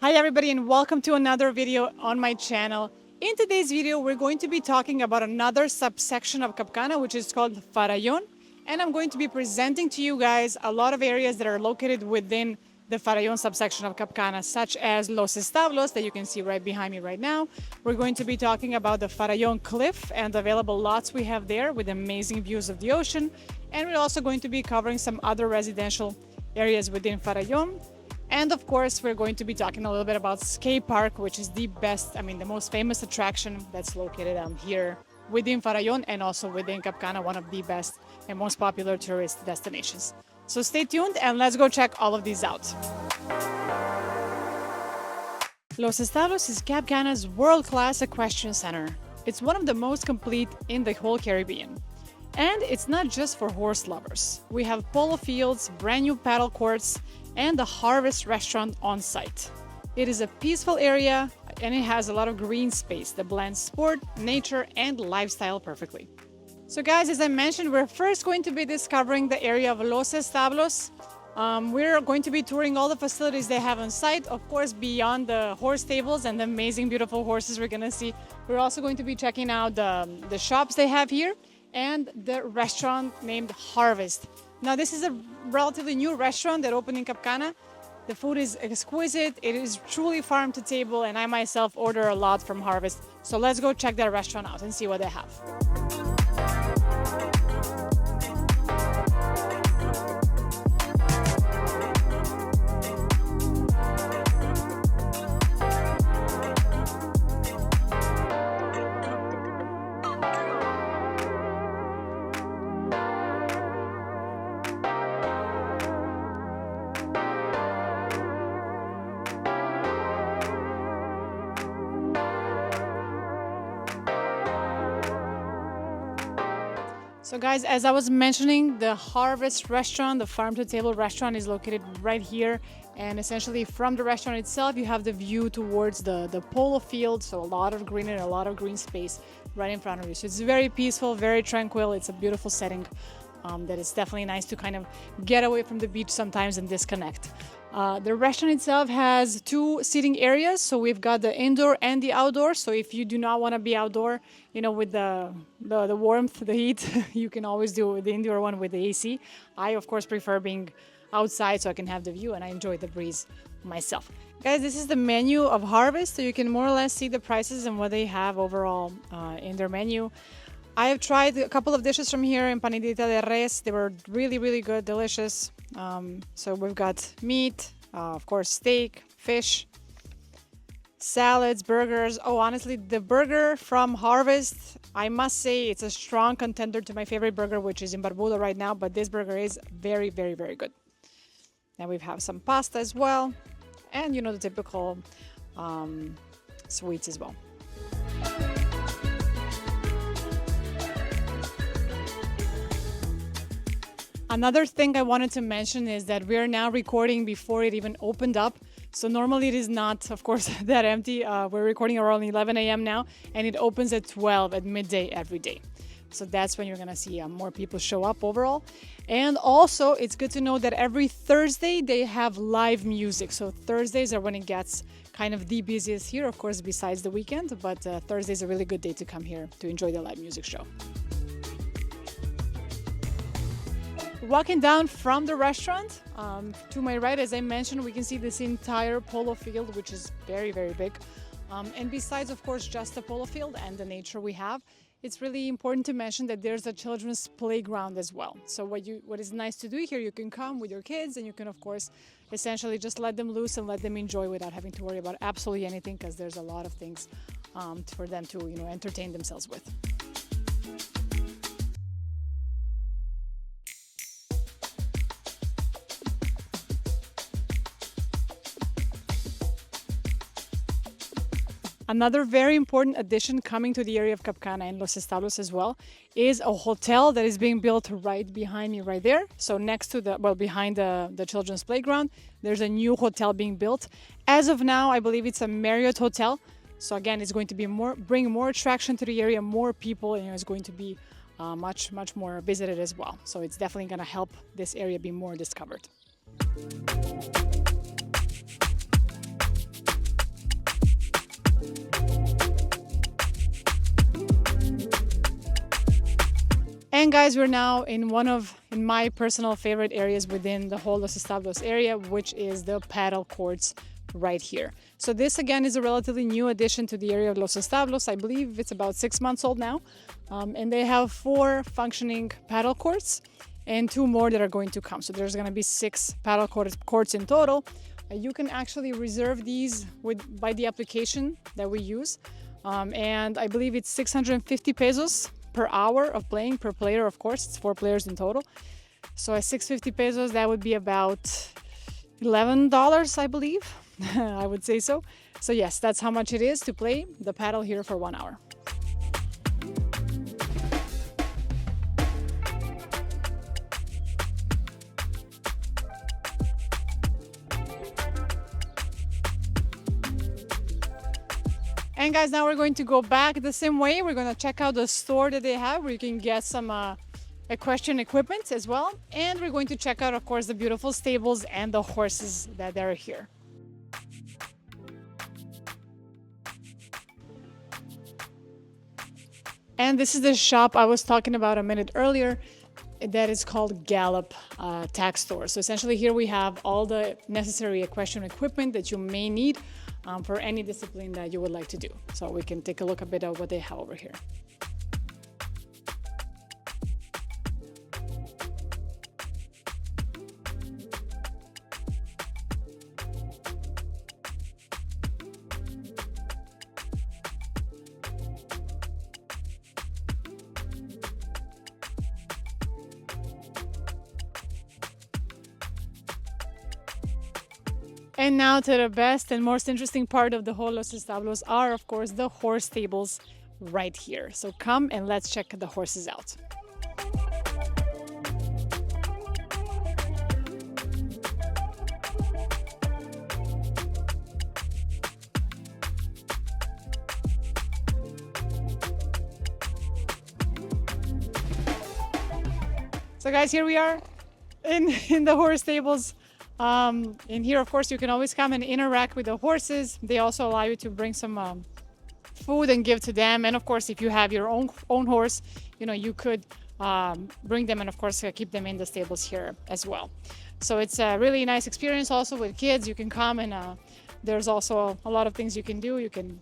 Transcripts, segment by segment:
Hi everybody and welcome to another video on my channel. In today's video we're going to be talking about another subsection of Cap Cana, which is called Farallon, and I'm going to be presenting to you guys a lot of areas that are located within the Farallon subsection of Cap Cana, such as Los Establos that you can see right behind me right now. We're going to be talking about the Farallon Cliff and the available lots we have there with amazing views of the ocean, and we're also going to be covering some other residential areas within Farallon. And of course, we're going to be talking a little bit about Scape Park, which is the most famous attraction that's located here within Farallon and also within Cap Cana, one of the best and most popular tourist destinations. So stay tuned and let's go check all of these out. Los Establos is Cap Cana's world-class equestrian center. It's one of the most complete in the whole Caribbean. And it's not just for horse lovers. We have polo fields, brand new paddle courts, and the Harvest restaurant on site. It is a peaceful area and it has a lot of green space that blends sport, nature, and lifestyle perfectly. So guys, as I mentioned, we're first going to be discovering the area of Los Establos. We're going to be touring all the facilities they have on site, of course, beyond the horse stables and the amazing, beautiful horses we're gonna see. We're also going to be checking out the shops they have here and the restaurant named Harvest. Now, this is a relatively new restaurant that opened in Cap Cana. The food is exquisite. It is truly farm to table, and I myself order a lot from Harvest. So let's go check that restaurant out and see what they have. So guys, as I was mentioning, the Harvest restaurant, the farm to table restaurant, is located right here. And essentially from the restaurant itself, you have the view towards the polo field. So a lot of greenery, a lot of green space right in front of you. So it's very peaceful, very tranquil. It's a beautiful setting that is definitely nice to kind of get away from the beach sometimes and disconnect. The restaurant itself has two seating areas. So we've got the indoor and the outdoor. So if you do not want to be outdoor, with the warmth, the heat, you can always do the indoor one with the AC. I, of course, prefer being outside so I can have the view and I enjoy the breeze myself. Guys, this is the menu of Harvest. So you can more or less see the prices and what they have overall in their menu. I have tried a couple of dishes from here, empanadita de res. They were really, really good, delicious. So we've got meat, of course, steak, fish, salads, burgers. Oh, honestly, the burger from Harvest, I must say it's a strong contender to my favorite burger, which is in Barbuda right now. But this burger is very, very, very good. And we have some pasta as well. And, the typical sweets as well. Another thing I wanted to mention is that we're now recording before it even opened up. So normally it is not, of course, that empty. We're recording around 11 a.m. now, and it opens at 12 at midday every day. So that's when you're going to see more people show up overall. And also, it's good to know that every Thursday they have live music. So Thursdays are when it gets kind of the busiest here, of course, besides the weekend. But Thursday is a really good day to come here to enjoy the live music show. Walking down from the restaurant, to my right, as I mentioned, we can see this entire polo field, which is very, very big. And besides, of course, just the polo field and the nature we have, it's really important to mention that there's a children's playground as well. So what is nice to do here, you can come with your kids and you can, of course, essentially just let them loose and let them enjoy without having to worry about absolutely anything, because there's a lot of things for them to, entertain themselves with. Another very important addition coming to the area of Cap Cana and Los Establos as well is a hotel that is being built right behind me right there. So next to behind the children's playground, there's a new hotel being built. As of now, I believe it's a Mariott hotel. So again, it's going to be bring more attraction to the area, more people, and it's going to be much more visited as well. So it's definitely going to help this area be more discovered. And guys, we're now in in my personal favorite areas within the whole Los Establos area, which is the Padel Courts right here. So this again is a relatively new addition to the area of Los Establos. I believe it's about 6 months old now. And they have 4 functioning Padel Courts and 2 more that are going to come. So there's going to be 6 Padel courts in total. You can actually reserve these by the application that we use. And I believe it's 650 pesos per hour of playing per player. Of course, it's 4 players in total. So at 650 pesos, that would be about $11, I believe. I would say so. So yes, that's how much it is to play the paddle here for 1 hour. And guys, now we're going to go back the same way. We're going to check out the store that they have where you can get some equestrian equipment as well. And we're going to check out, of course, the beautiful stables and the horses that are here. And this is the shop I was talking about a minute earlier that is called Gallop Tack Store. So essentially here we have all the necessary equestrian equipment that you may need for any discipline that you would like to do. So we can take a look a bit at what they have over here. And now to the best and most interesting part of the whole Los Establos are, of course, the horse stables right here. So come and let's check the horses out. So guys, here we are in the horse stables. In here, of course, you can always come and interact with the horses. They also allow you to bring some food and give to them. And of course, if you have your own horse, you could bring them and of course keep them in the stables here as well. So it's a really nice experience also with kids. You can come and there's also a lot of things you can do. You can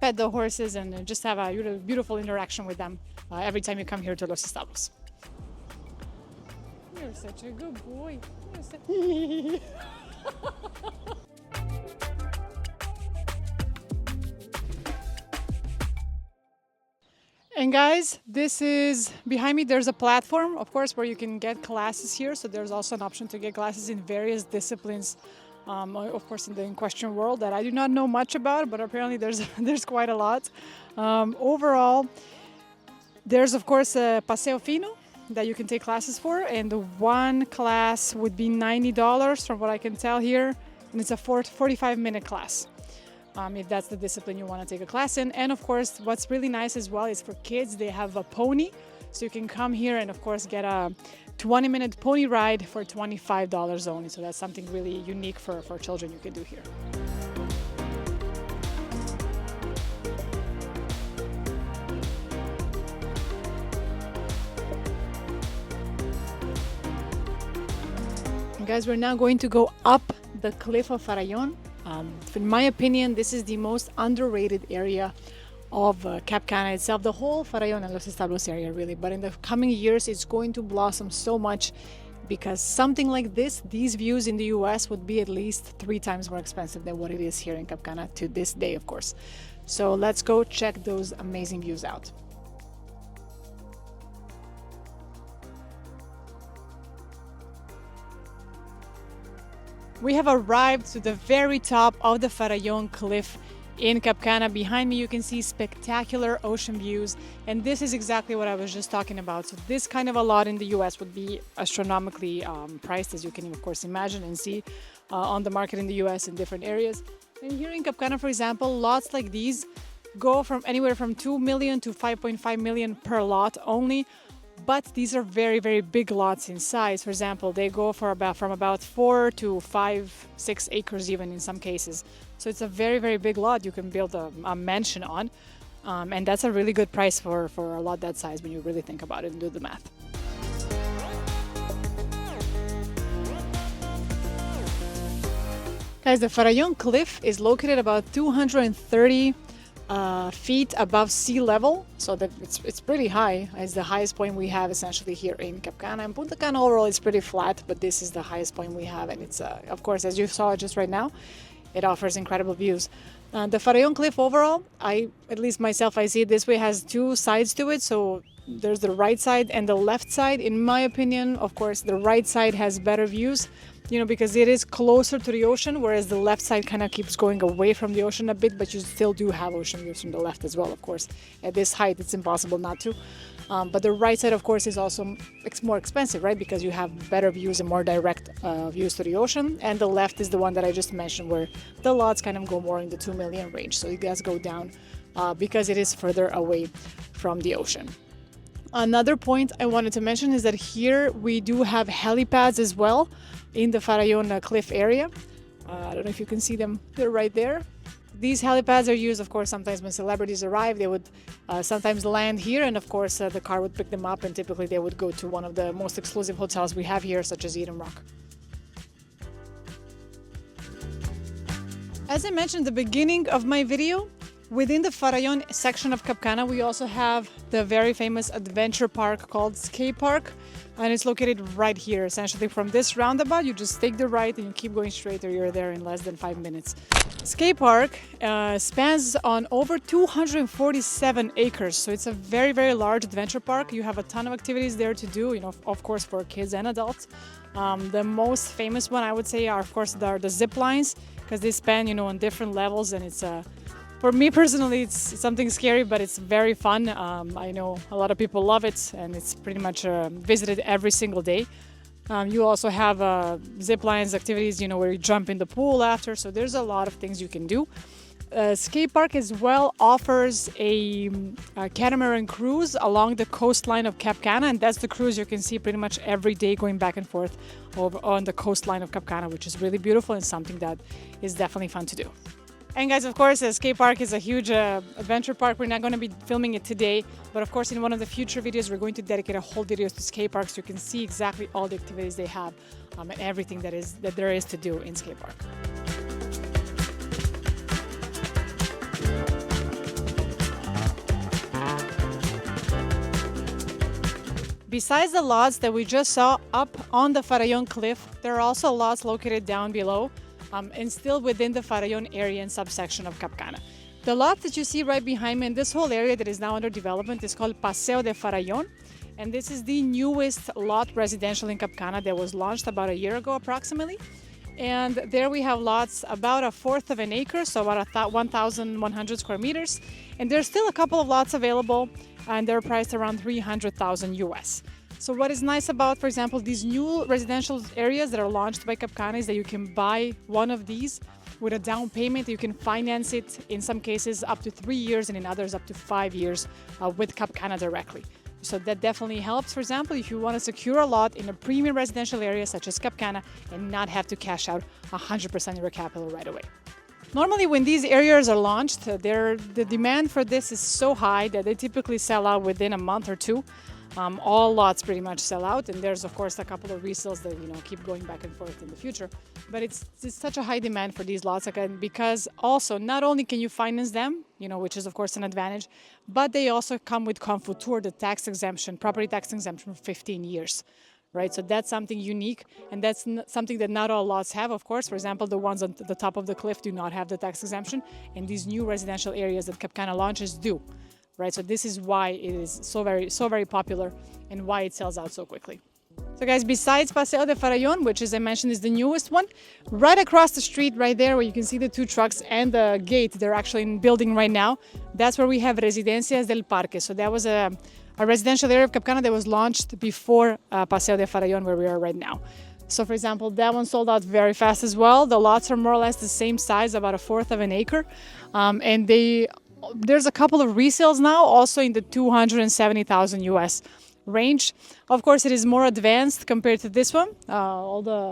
pet the horses and just have a beautiful interaction with them every time you come here to Los Establos. You're such a good boy. And guys, this is behind me. There's a platform, of course, where you can get classes here. So there's also an option to get classes in various disciplines, of course, in the equestrian world that I do not know much about, but apparently there's quite a lot. Overall, there's of course a Paseo Fino that you can take classes for, and the one class would be $90 from what I can tell here, and it's a 45-minute class if that's the discipline you want to take a class in. And of course, what's really nice as well is for kids, they have a pony, so you can come here and of course get a 20-minute pony ride for $25 only. So that's something really unique for children you can do here. Guys, we're now going to go up the cliff of Farallon. In my opinion, this is the most underrated area of Cap Cana itself, the whole Farallon and Los Establos area really. But in the coming years, it's going to blossom so much because something like this, these views in the US would be at least 3 times more expensive than what it is here in Cap Cana to this day, of course. So let's go check those amazing views out. We have arrived to the very top of the Farallon Cliff in Cap Cana. Behind me you can see spectacular ocean views, and this is exactly what I was just talking about. So this kind of a lot in the US would be astronomically priced, as you can of course imagine and see on the market in the US in different areas. And here in Cap Cana, for example, lots like these go from anywhere from 2 million to 5.5 million per lot only. But these are very, very big lots in size. For example, they go from about 4 to 5, 6 acres even in some cases. So it's a very, very big lot you can build a mansion on. And that's a really good price for a lot that size when you really think about it and do the math. Guys, the Farallon Cliff is located about 230 feet above sea level, so that it's pretty high. It's the highest point we have essentially here in Cap Cana. And Punta Cana overall is pretty flat, but this is the highest point we have, and it's of course, as you saw just right now, it offers incredible views. The Farallon Cliff overall, at least myself, I see it this way, has two sides to it. So there's the right side and the left side. In my opinion, of course, the right side has better views, because it is closer to the ocean, whereas the left side kind of keeps going away from the ocean a bit, but you still do have ocean views from the left as well, of course. At this height, it's impossible not to. But the right side, of course, is also more expensive, right? Because you have better views and more direct views to the ocean. And the left is the one that I just mentioned, where the lots kind of go more in the 2 million range. So it does go down because it is further away from the ocean. Another point I wanted to mention is that here we do have helipads as well in the Farallon Cliff area. I don't know if you can see them. They're right there. These helipads are used, of course, sometimes when celebrities arrive, they would sometimes land here, and of course the car would pick them up, and typically they would go to one of the most exclusive hotels we have here, such as Eden Rock. As I mentioned at the beginning of my video, within the Farallon section of Cap Cana, we also have the very famous adventure park called Scape Park, and it's located right here. Essentially, from this roundabout, you just take the right and you keep going straight, or you're there in less than 5 minutes. Scape Park spans on over 247 acres, so it's a very, very large adventure park. You have a ton of activities there to do, of course, for kids and adults. The most famous one, I would say, are, of course, the zip lines, because they span, on different levels, and it's for me personally, it's something scary, but it's very fun. I know a lot of people love it, and it's pretty much visited every single day. You also have zip lines activities, where you jump in the pool after. So there's a lot of things you can do. Scape Park as well offers a catamaran cruise along the coastline of Cap Cana, and that's the cruise you can see pretty much every day going back and forth over on the coastline of Cap Cana, which is really beautiful and something that is definitely fun to do. And guys, of course, Scape Park is a huge adventure park. We're not going to be filming it today, but of course in one of the future videos we're going to dedicate a whole video to Scape Park, so you can see exactly all the activities they have and everything that there is to do in Scape Park. Besides the lots that we just saw up on the Farallon Cliff, there are also lots located down below. And still within the Farallon area and subsection of Cap Cana. The lot that you see right behind me in this whole area that is now under development is called Paseo del Farallon, and this is the newest lot residential in Cap Cana that was launched about a year ago approximately. And there we have lots about 1/4 of an acre, so about 1,100 square meters. And there's still a couple of lots available, and they're priced around $300,000 US. So what is nice about, for example, these new residential areas that are launched by Cap Cana is that you can buy one of these with a down payment. You can finance it in some cases up to 3 years and in others up to 5 years with Cap Cana directly. So that definitely helps, for example, if you want to secure a lot in a premium residential area such as Cap Cana and not have to cash out 100% of your capital right away. Normally, when these areas are launched, the demand for this is so high that they typically sell out within a month or two. All lots pretty much sell out, and there's of course a couple of resales that keep going back and forth in the future. But it's such a high demand for these lots again, because also not only can you finance them, which is of course an advantage, but they also come with Confotur, the tax exemption, property tax exemption for 15 years. Right, so that's something unique, and that's something that not all lots have, of course. For example, the ones on the top of the cliff do not have the tax exemption, and these new residential areas that Cap Cana launches do. Right, so this is why it is so very popular and why it sells out so quickly. So guys, besides Paseo del Farallon, which as I mentioned is the newest one, right across the street right there where you can see the two trucks and the gate they're actually in building right now, that's where we have Residencias del Parque. So that was a residential area of Cap Cana that was launched before Paseo del Farallon, where we are right now. So for example, that one sold out very fast as well. The lots are more or less the same size, about 1/4 of an acre, and there's a couple of resales now, also in the $270,000 US range. Of course, it is more advanced compared to this one. All the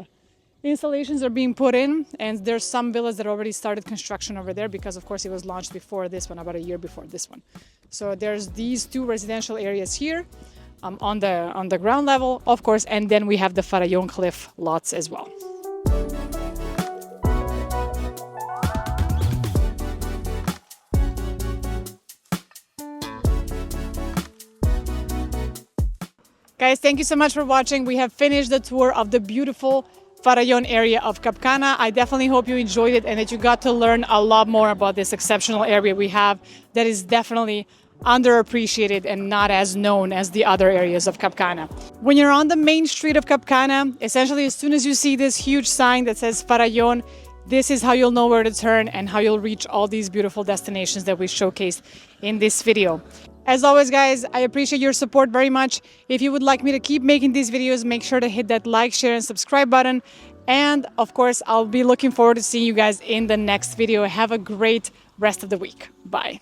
installations are being put in, and there's some villas that already started construction over there because of course it was launched before this one, about a year before this one. So there's these two residential areas here on the ground level, of course, and then we have the Farallon Cliff lots as well. Guys, thank you so much for watching. We have finished the tour of the beautiful Farallon area of Cap Cana. I definitely hope you enjoyed it and that you got to learn a lot more about this exceptional area we have that is definitely underappreciated and not as known as the other areas of Cap Cana. When you're on the main street of Cap Cana, essentially as soon as you see this huge sign that says Farallon, this is how you'll know where to turn and how you'll reach all these beautiful destinations that we showcased in this video. As always, guys, I appreciate your support very much. If you would like me to keep making these videos, make sure to hit that like, share, and subscribe button. And of course, I'll be looking forward to seeing you guys in the next video. Have a great rest of the week. Bye.